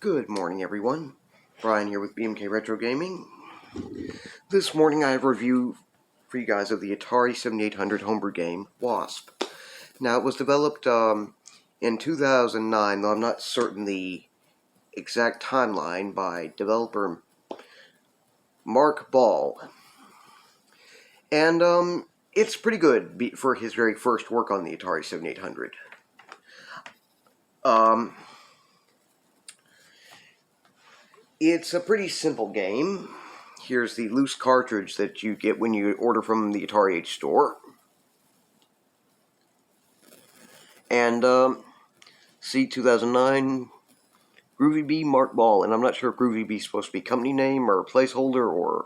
Good morning, everyone. Brian here with BMK Retro Gaming. This morning I have a review for you guys of the Atari 7800 homebrew game, Wasp. Now, it was developed in 2009, though I'm not certain the exact timeline, by developer Mark Ball. And it's pretty good for his very first work on the Atari 7800. It's a pretty simple game. Here's the loose cartridge that you get when you order from the Atari H store. And, see, 2009, Groovy B Mark Ball. And I'm not sure if Groovy B is supposed to be company name or placeholder or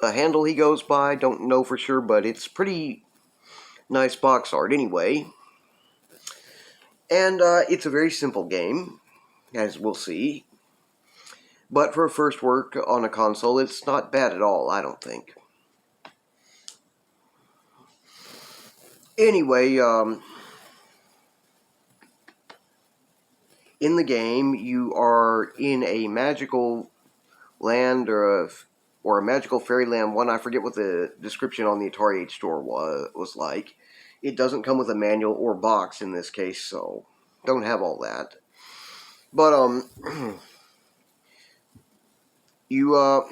a handle he goes by. Don't know for sure, but it's pretty nice box art anyway. And it's a very simple game, as we'll see. But for a first work on a console, it's not bad at all, I don't think. Anyway, in the game, you are in a magical land or a magical fairyland one. I forget what the description on the Atari H store was like. It doesn't come with a manual or box in this case, so don't have all that. But you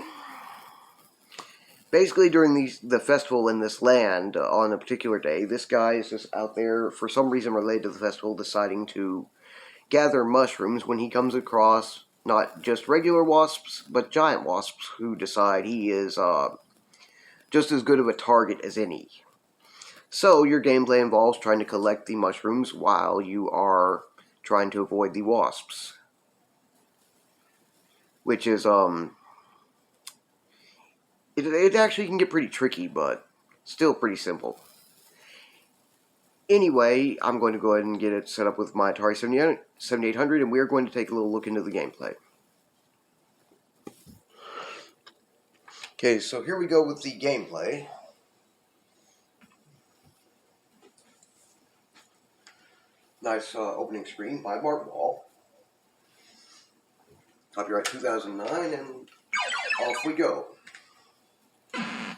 basically during the festival in this land on a particular day, this guy is just out there for some reason related to the festival, deciding to gather mushrooms when he comes across not just regular wasps, but giant wasps who decide he is just as good of a target as any. So your gameplay involves trying to collect the mushrooms while you are trying to avoid the wasps. Which is, it actually can get pretty tricky, but still pretty simple. Anyway, I'm going to go ahead and get it set up with my Atari 7800, and we are going to take a little look into the gameplay. Okay, so here we go with the gameplay. Nice opening screen by Mark Ball. Copyright 2009, and off we go.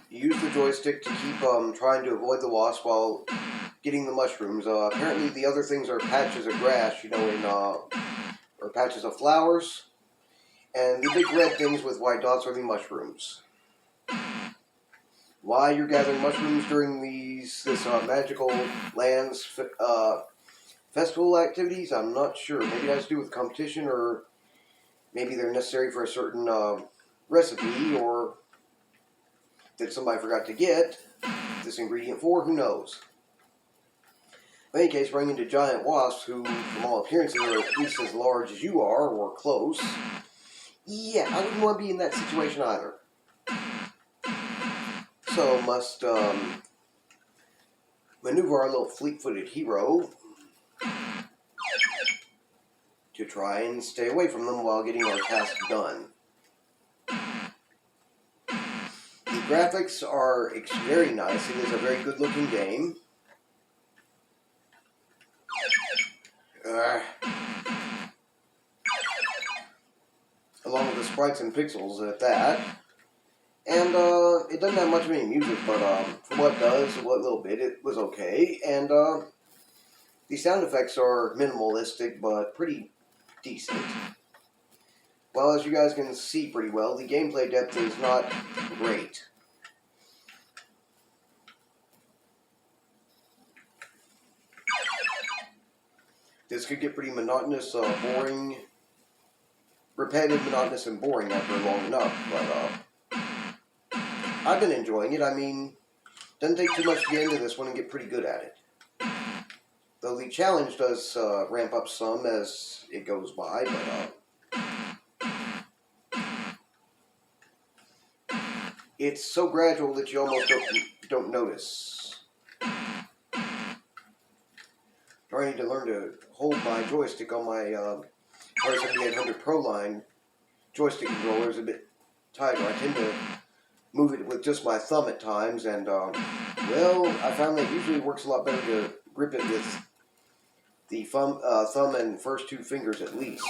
You use the joystick to keep trying to avoid the wasp while getting the mushrooms. Apparently the other things are patches of grass, or patches of flowers. And the big red things with white dots are the mushrooms. Why you're gathering mushrooms during this magical lands festival activities, I'm not sure. Maybe it has to do with competition, or maybe they're necessary for a certain recipe, or that somebody forgot to get this ingredient for, who knows. In any case, running into giant wasps who, from all appearances, are at least as large as you are, or close. Yeah, I wouldn't want to be in that situation either. So, must maneuver our little fleet-footed hero to try and stay away from them while getting our task done. The graphics are very nice. It is a very good-looking game. Along with the sprites and pixels at that. And it doesn't have much of any music, but for what it does, what little bit, it was okay. And the sound effects are minimalistic, but pretty decent. Well, as you guys can see pretty well, the gameplay depth is not great. This could get pretty monotonous, boring, repetitive, monotonous, and boring after long enough, but I've been enjoying it. I mean, doesn't take too much to get into this one and get pretty good at it. Though the challenge does ramp up some as it goes by, but it's so gradual that you almost don't notice. Trying to learn to hold my joystick on my Atari 7800 Pro line joystick controller is a bit tighter. I tend to move it with just my thumb at times, and well, I found that it usually works a lot better to grip it with the thumb and first two fingers at least.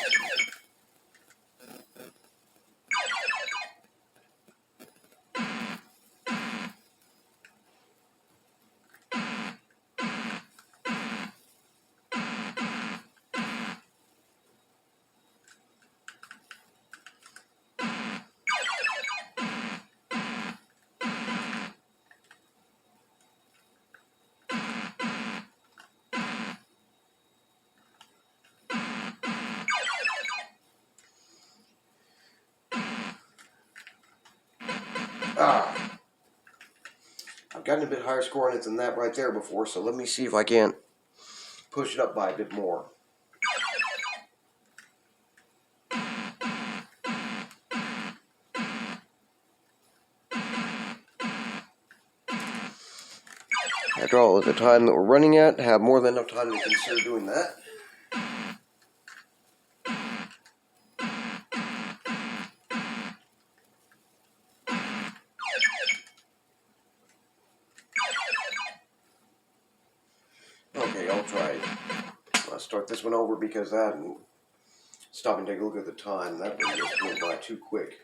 I've gotten a bit higher score on it than that right there before, so let me see if I can't push it up by a bit more. After all, at the time that we're running at, have more than enough time to consider doing that. Okay, I'll try it. I'll start this one over because that, and stop and take a look at the time. That one just went by too quick.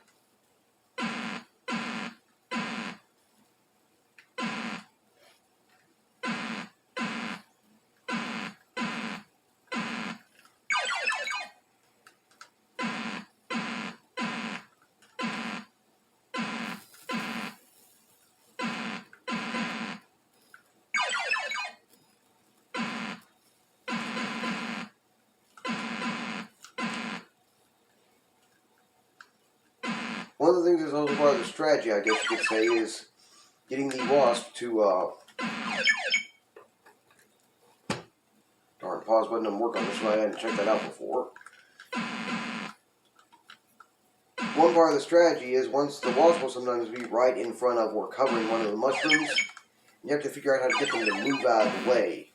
One of the things that's also part of the strategy, I guess you could say, is getting the Wasp to, darn, pause button doesn't work on this one. I hadn't checked that out before. One part of the strategy is once the Wasp will sometimes be right in front of or covering one of the mushrooms, you have to figure out how to get them to move out of the way.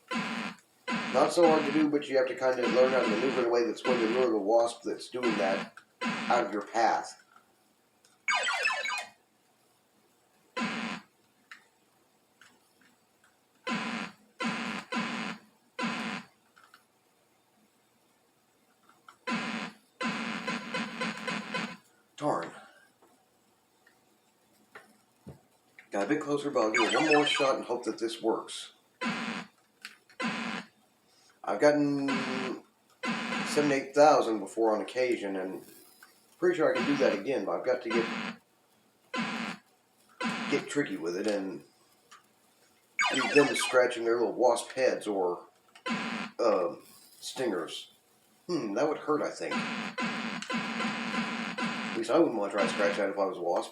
Not so hard to do, but you have to kind of learn how to maneuver in a way that's going to lure the Wasp that's doing that out of your path. Darn. Got a bit closer, but I'll give it one more shot and hope that this works. I've gotten 7,000-8,000 before on occasion, and pretty sure I can do that again, but I've got to get tricky with it and leave them scratching their little wasp heads or stingers. That would hurt, I think. At least I wouldn't want to try to scratch that if I was a wasp.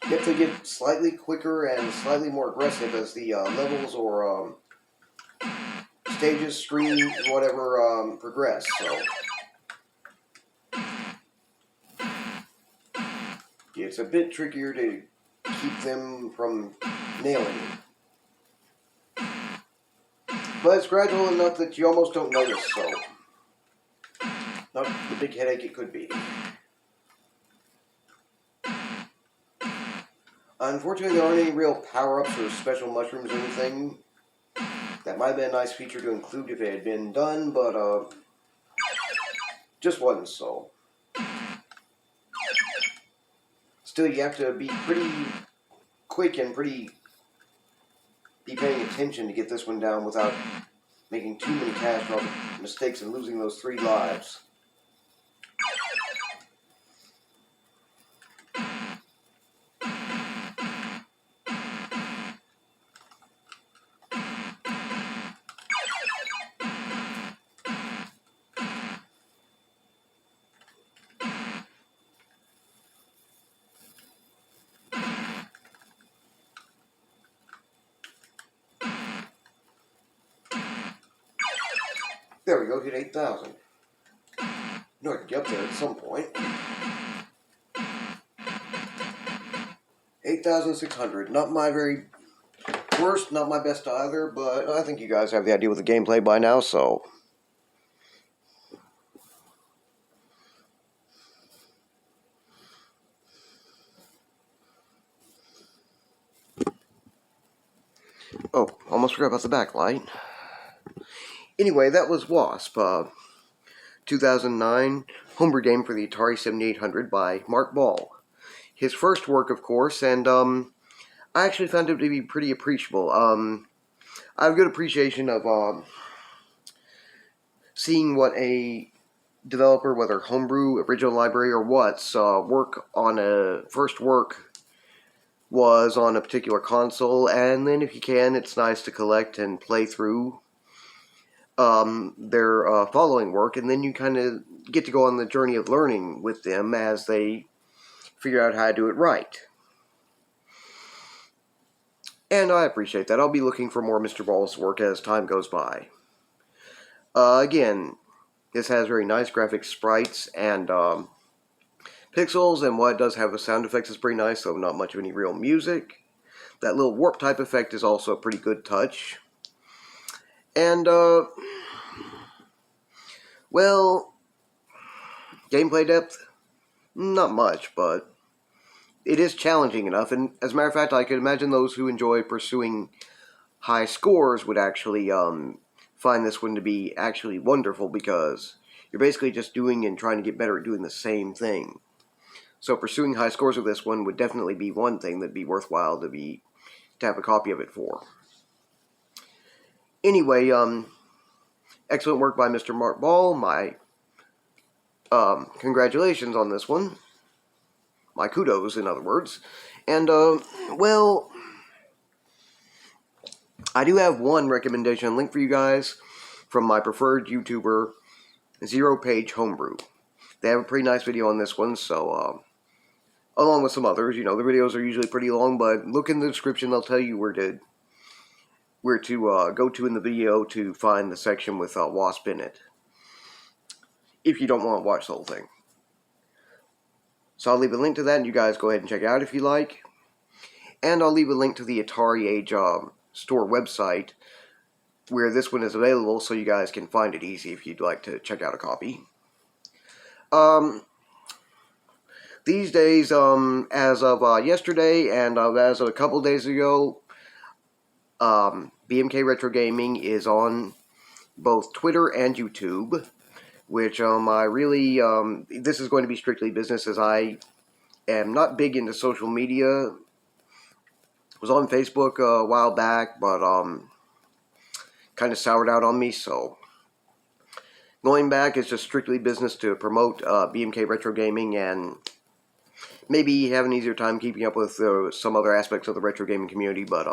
You have to get slightly quicker and slightly more aggressive as the levels or stages, screens, whatever progress. So it's a bit trickier to keep them from nailing you. But it's gradual enough that you almost don't notice, so not the big headache it could be. Unfortunately, there aren't any real power-ups or special mushrooms or anything. That might have been a nice feature to include if it had been done, but just wasn't so. Still, you have to be pretty quick and be paying attention to get this one down without making too many catastrophic mistakes and losing those 3 lives. There we go, hit 8,000. No, I can get up there at some point. 8,600. Not my very worst, not my best either, but I think you guys have the idea with the gameplay by now, so. Oh, almost forgot about the backlight. Anyway, that was Wasp, 2009 homebrew game for the Atari 7800 by Mark Ball. His first work, of course, and I actually found it to be pretty appreciable. I have a good appreciation of seeing what a developer, whether homebrew, original library, or what's work on a first work was on a particular console, and then if you can, it's nice to collect and play through. their following work, and then you kind of get to go on the journey of learning with them as they figure out how to do it right. And I appreciate that. I'll be looking for more Mr. Ball's work as time goes by. Again, this has very nice graphic sprites and pixels, and what it does have with sound effects is pretty nice, though not much of any real music. That little warp type effect is also a pretty good touch. And, well, gameplay depth? Not much, but it is challenging enough, and as a matter of fact, I could imagine those who enjoy pursuing high scores would actually find this one to be actually wonderful, because you're basically just doing and trying to get better at doing the same thing. So pursuing high scores with this one would definitely be one thing that'd be worthwhile to have a copy of it for. Anyway, excellent work by Mr. Mark Ball. My congratulations on this one. My kudos, in other words. And, well, I do have one recommendation link for you guys from my preferred YouTuber, Zero Page Homebrew. They have a pretty nice video on this one, so, along with some others. You know, the videos are usually pretty long, but look in the description, they'll tell you where to go to in the video to find the section with Wasp in it, if you don't want to watch the whole thing. So I'll leave a link to that, and you guys go ahead and check it out if you like. And I'll leave a link to the Atari Age store website, where this one is available, so you guys can find it easy if you'd like to check out a copy. These days, as of yesterday and as of a couple days ago, BMK Retro Gaming is on both Twitter and YouTube, which I really, this is going to be strictly business, as I am not big into social media. Was on Facebook a while back, but kind of soured out on me, so going back is just strictly business to promote BMK Retro Gaming, and maybe have an easier time keeping up with some other aspects of the retro gaming community, but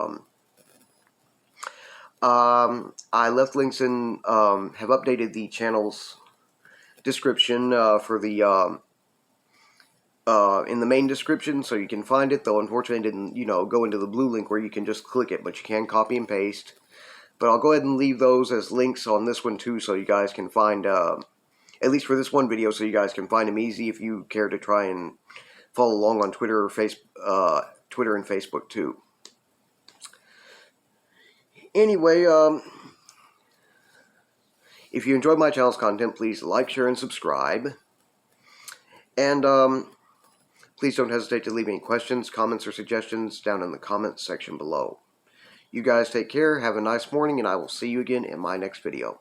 I left links in, have updated the channel's description for the in the main description, so you can find it, though unfortunately I didn't, go into the blue link where you can just click it, but you can copy and paste. But I'll go ahead and leave those as links on this one too, so you guys can find, at least for this one video, so you guys can find them easy if you care to try and follow along on Twitter or Twitter and Facebook too. Anyway, if you enjoyed my channel's content, please like, share, and subscribe. And please don't hesitate to leave any questions, comments, or suggestions down in the comments section below. You guys take care, have a nice morning, and I will see you again in my next video.